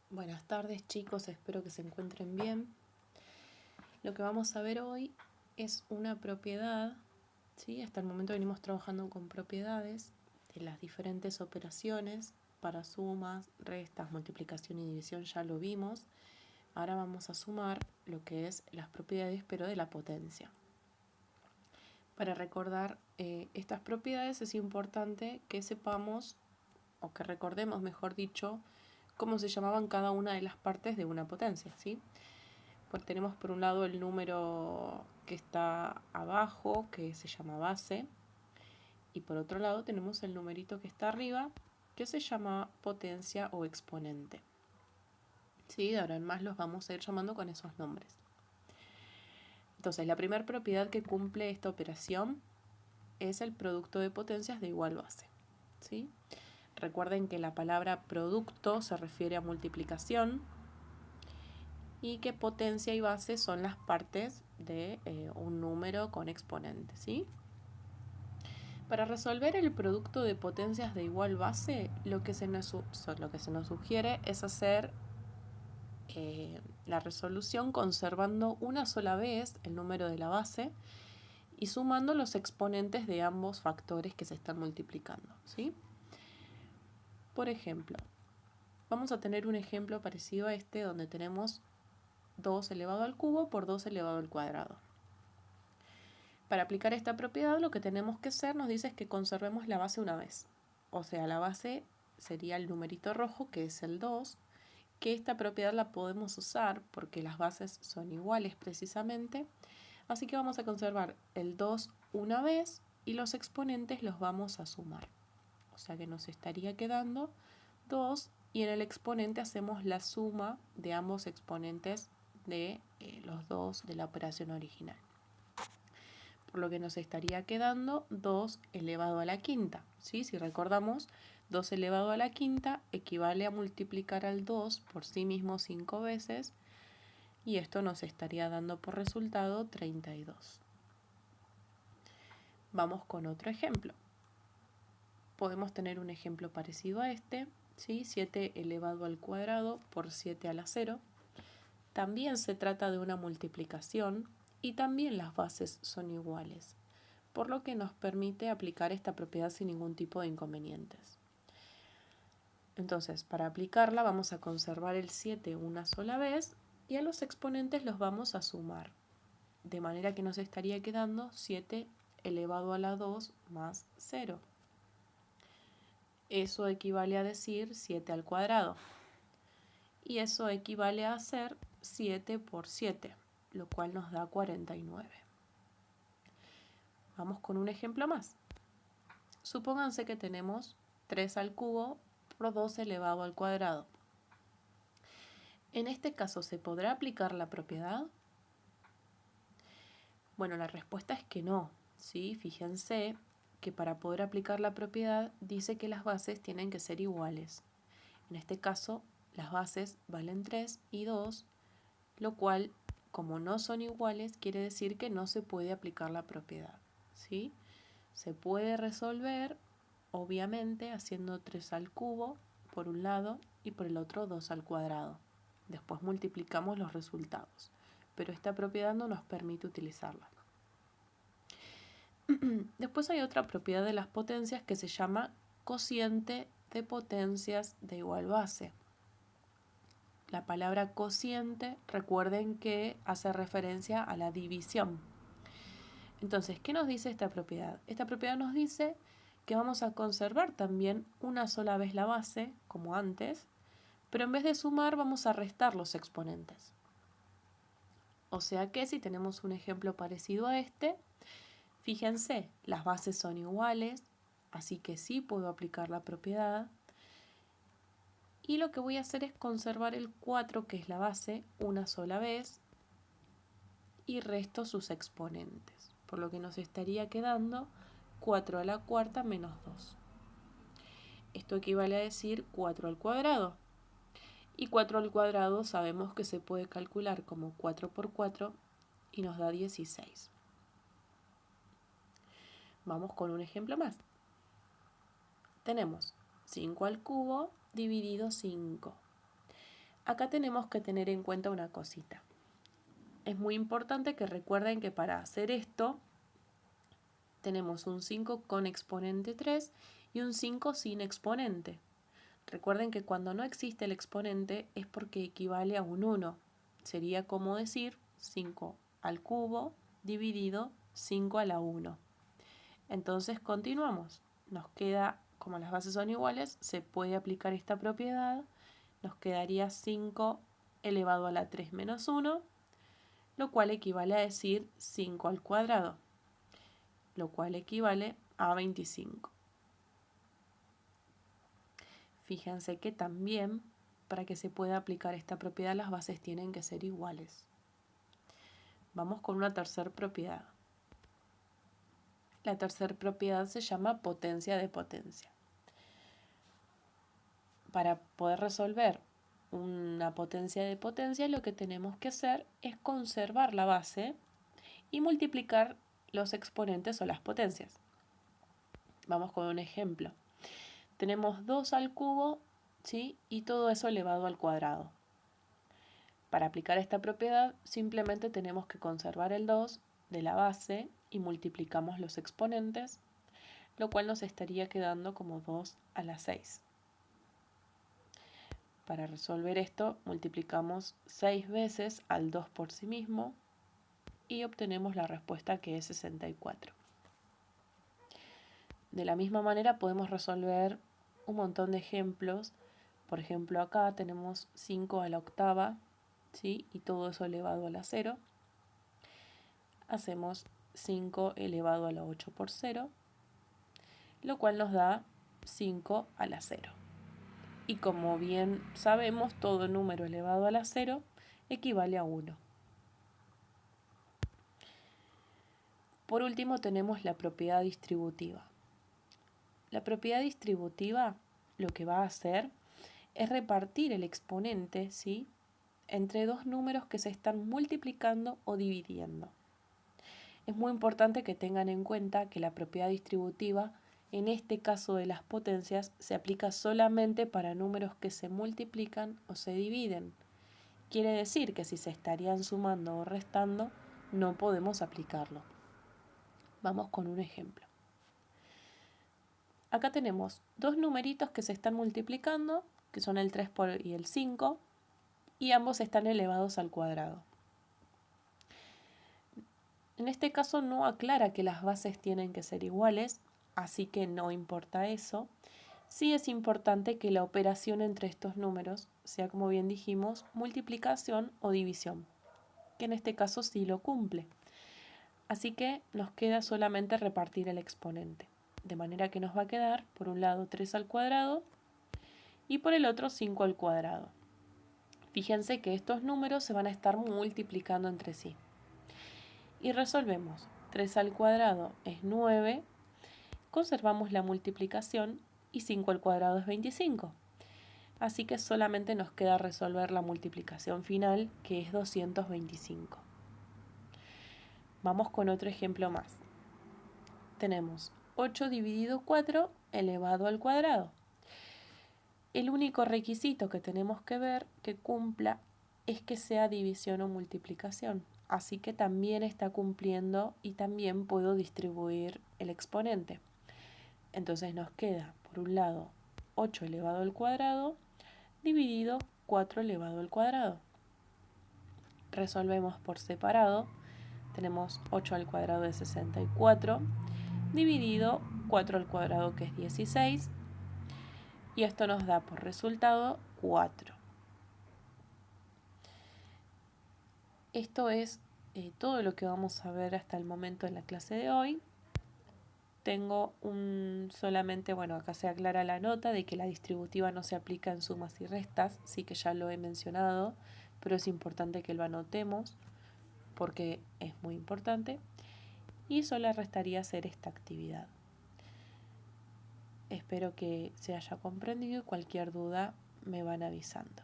Buenas tardes chicos, espero que se encuentren bien. Lo que vamos a ver hoy es una propiedad, ¿sí? Hasta el momento venimos trabajando con propiedades de las diferentes operaciones para sumas, restas, multiplicación y división, ya lo vimos. Ahora vamos a sumar lo que es las propiedades pero de la potencia. Para recordar estas propiedades es importante que sepamos, o que recordemos mejor dicho, cómo se llamaban cada una de las partes de una potencia, ¿sí? Pues tenemos por un lado el número que está abajo, que se llama base, y por otro lado tenemos el numerito que está arriba, que se llama potencia o exponente. ¿Sí? De ahora en más los vamos a ir llamando con esos nombres. Entonces, la primera propiedad que cumple esta operación es el producto de potencias de igual base. ¿Sí? Recuerden que la palabra producto se refiere a multiplicación y que potencia y base son las partes de un número con exponente, ¿sí? Para resolver el producto de potencias de igual base, lo que se nos sugiere es hacer la resolución conservando una sola vez el número de la base y sumando los exponentes de ambos factores que se están multiplicando, ¿sí? Por ejemplo, vamos a tener un ejemplo parecido a este donde tenemos 2 elevado al cubo por 2 elevado al cuadrado. Para aplicar esta propiedad lo que tenemos que hacer nos dice es que conservemos la base una vez. O sea, la base sería el numerito rojo, que es el 2, que esta propiedad la podemos usar porque las bases son iguales precisamente. Así que vamos a conservar el 2 una vez y los exponentes los vamos a sumar. O sea que nos estaría quedando 2 y en el exponente hacemos la suma de ambos exponentes de los dos de la operación original. Por lo que nos estaría quedando 2 elevado a la quinta. ¿Sí? Si recordamos, 2 elevado a la quinta equivale a multiplicar al 2 por sí mismo 5 veces y esto nos estaría dando por resultado 32. Vamos con otro ejemplo. Podemos tener un ejemplo parecido a este, ¿sí? 7 elevado al cuadrado por 7 a la 0. También se trata de una multiplicación y también las bases son iguales, por lo que nos permite aplicar esta propiedad sin ningún tipo de inconvenientes. Entonces, para aplicarla vamos a conservar el 7 una sola vez y a los exponentes los vamos a sumar, de manera que nos estaría quedando 7 elevado a la 2 más 0. Eso equivale a decir 7 al cuadrado. Y eso equivale a hacer 7 por 7, lo cual nos da 49. Vamos con un ejemplo más. Supónganse que tenemos 3 al cubo por 2 elevado al cuadrado. En este caso, ¿se podrá aplicar la propiedad? Bueno, la respuesta es que no, ¿sí? Fíjense que para poder aplicar la propiedad dice que las bases tienen que ser iguales. En este caso, las bases valen 3 y 2, lo cual, como no son iguales, quiere decir que no se puede aplicar la propiedad, ¿sí? Se puede resolver, obviamente, haciendo 3 al cubo por un lado y por el otro 2 al cuadrado. Después multiplicamos los resultados, pero esta propiedad no nos permite utilizarla. Después hay otra propiedad de las potencias que se llama cociente de potencias de igual base. La palabra cociente, recuerden que hace referencia a la división. Entonces, ¿qué nos dice esta propiedad? Esta propiedad nos dice que vamos a conservar también una sola vez la base, como antes, pero en vez de sumar vamos a restar los exponentes. O sea que si tenemos un ejemplo parecido a este, fíjense, las bases son iguales, así que sí puedo aplicar la propiedad. Y lo que voy a hacer es conservar el 4, que es la base, una sola vez y resto sus exponentes, por lo que nos estaría quedando 4 a la cuarta menos 2. Esto equivale a decir 4 al cuadrado. Y 4 al cuadrado sabemos que se puede calcular como 4 por 4 y nos da 16. Vamos con un ejemplo más. Tenemos 5 al cubo dividido 5. Acá tenemos que tener en cuenta una cosita. Es muy importante que recuerden que para hacer esto tenemos un 5 con exponente 3 y un 5 sin exponente. Recuerden que cuando no existe el exponente es porque equivale a un 1. Sería como decir 5 al cubo dividido 5 a la 1. Entonces continuamos. Nos queda, como las bases son iguales, se puede aplicar esta propiedad. Nos quedaría 5 elevado a la 3 menos 1, lo cual equivale a decir 5 al cuadrado, lo cual equivale a 25. Fíjense que también, para que se pueda aplicar esta propiedad, las bases tienen que ser iguales. Vamos con una tercera propiedad. La tercera propiedad se llama potencia de potencia. Para poder resolver una potencia de potencia, lo que tenemos que hacer es conservar la base y multiplicar los exponentes o las potencias. Vamos con un ejemplo. Tenemos 2 al cubo, ¿sí? Y todo eso elevado al cuadrado. Para aplicar esta propiedad, simplemente tenemos que conservar el 2 de la base y multiplicamos los exponentes, lo cual nos estaría quedando como 2 a la 6. Para resolver esto, multiplicamos 6 veces al 2 por sí mismo y obtenemos la respuesta, que es 64. De la misma manera podemos resolver un montón de ejemplos. Por ejemplo, acá tenemos 5 a la octava, ¿sí? Y todo eso elevado a la 0. Hacemos 5 elevado a la 8 por 0, lo cual nos da 5 a la 0. Y como bien sabemos, todo número elevado a la 0 equivale a 1. Por último tenemos la propiedad distributiva. La propiedad distributiva lo que va a hacer es repartir el exponente, ¿sí?, entre dos números que se están multiplicando o dividiendo. Es muy importante que tengan en cuenta que la propiedad distributiva, en este caso de las potencias, se aplica solamente para números que se multiplican o se dividen. Quiere decir que si se estarían sumando o restando, no podemos aplicarlo. Vamos con un ejemplo. Acá tenemos dos numeritos que se están multiplicando, que son el 3 y el 5, y ambos están elevados al cuadrado. En este caso no aclara que las bases tienen que ser iguales, así que no importa eso. Sí es importante que la operación entre estos números sea, como bien dijimos, multiplicación o división, que en este caso sí lo cumple. Así que nos queda solamente repartir el exponente, de manera que nos va a quedar por un lado 3 al cuadrado y por el otro 5 al cuadrado. Fíjense que estos números se van a estar multiplicando entre sí. Y resolvemos. 3 al cuadrado es 9, conservamos la multiplicación y 5 al cuadrado es 25. Así que solamente nos queda resolver la multiplicación final, que es 225. Vamos con otro ejemplo más. Tenemos 8 dividido 4 elevado al cuadrado. El único requisito que tenemos que ver que cumpla es que sea división o multiplicación. Así que también está cumpliendo y también puedo distribuir el exponente. Entonces nos queda, por un lado, 8 elevado al cuadrado dividido 4 elevado al cuadrado. Resolvemos por separado. Tenemos 8 al cuadrado de 64 dividido 4 al cuadrado, que es 16. Y esto nos da por resultado 4. Esto es todo lo que vamos a ver hasta el momento en la clase de hoy. Tengo solamente, acá se aclara la nota de que la distributiva no se aplica en sumas y restas, sí que ya lo he mencionado, pero es importante que lo anotemos porque es muy importante. Y solo restaría hacer esta actividad. Espero que se haya comprendido y cualquier duda me van avisando.